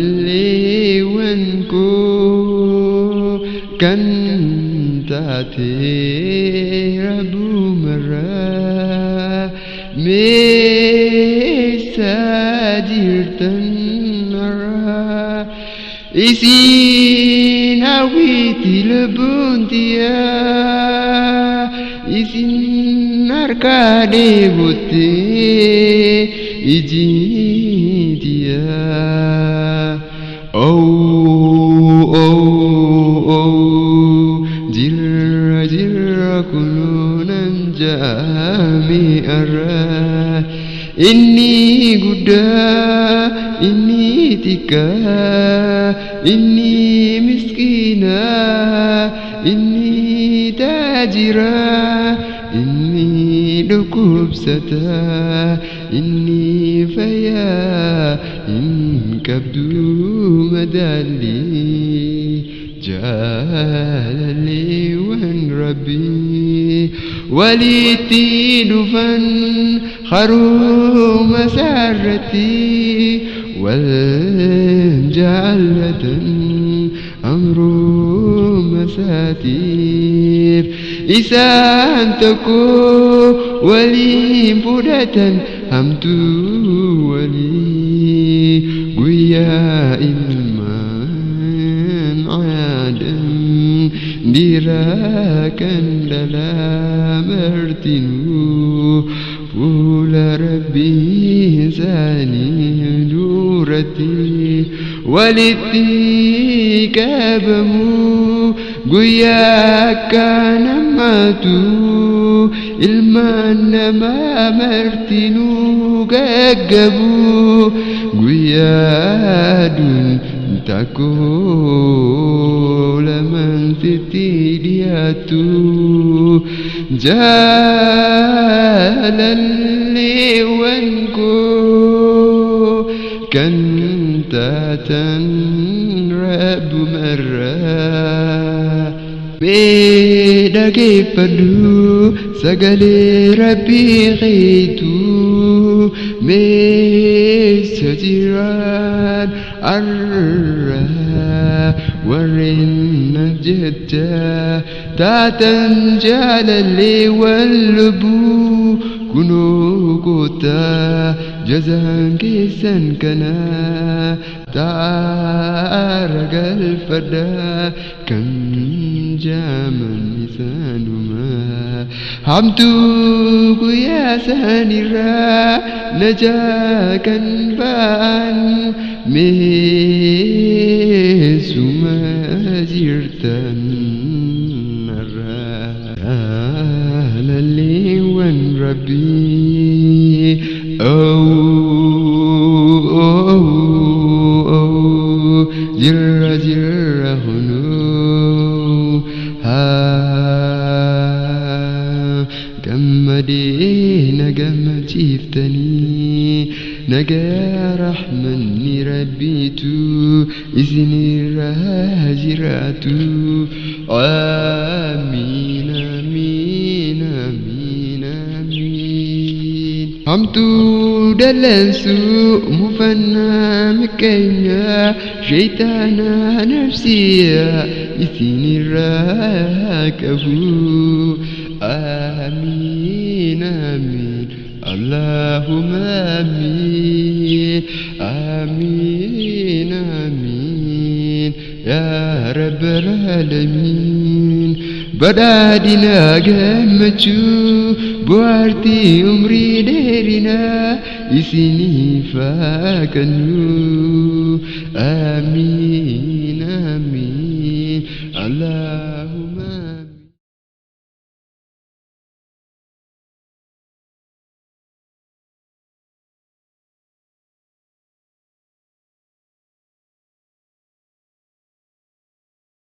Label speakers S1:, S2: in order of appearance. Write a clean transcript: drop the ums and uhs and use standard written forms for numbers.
S1: Jaalallee wankoo kan taatee rabbumarraa meeshaa jirtan irraa isin hawwiitti lubbuun tiyyaa isin harkaa deebottee ijiitiya jirra kunuunan jaami arraa inni guddaa inni xiqqaa inni miskiinaa inni taajiraa inni dhukkubsataa inni fayyaa hin qabdu madaalii jaalalleewwan rabbii walitti dhufan haruma isaarratti wal jaallatan amruma isaatiif isaan tokko waliin fudhatan hamtuu walii guyyaa ilmaan aadam dhiiraa kan dhalaa martinuu fuula rabbii isaanii duratti walitti qabamu guyyaa akka namaatu ilmaan namaa martinuu gaggabu guyyaa duun takkoo lamaan sitti dhiyaatu jaalalleewwan koo kan taatan rabbumarraa mee dhageeffadhu sagalee rabbii keetu meessa jiraan arraa warreen jecha taatan jaalalleewwan lubbuu kunoo kootaa jazaan keessan kana taara galfadhaa kan jaaman isaanuma hamtuu guyyaa sanirraa najaa kan ba'an meesuma jirtan jaalalleewwan rabbii jirra hunuu gammadee na gammachiiftanii nagaa rahmanni rabbiitu isinirraa jiraatu amiin amiin amiin amiin hamtuu dalansuu mufannaa mikkeenyaa shaytaanaa nafsiyaa isinirraa qabu amiin amiin allahumma amiin amiin amiin yaa rabbal aalamiin badhaadhinaa gammachuu bu'aartii umrii dheerinaa isiniif haa kennu amiin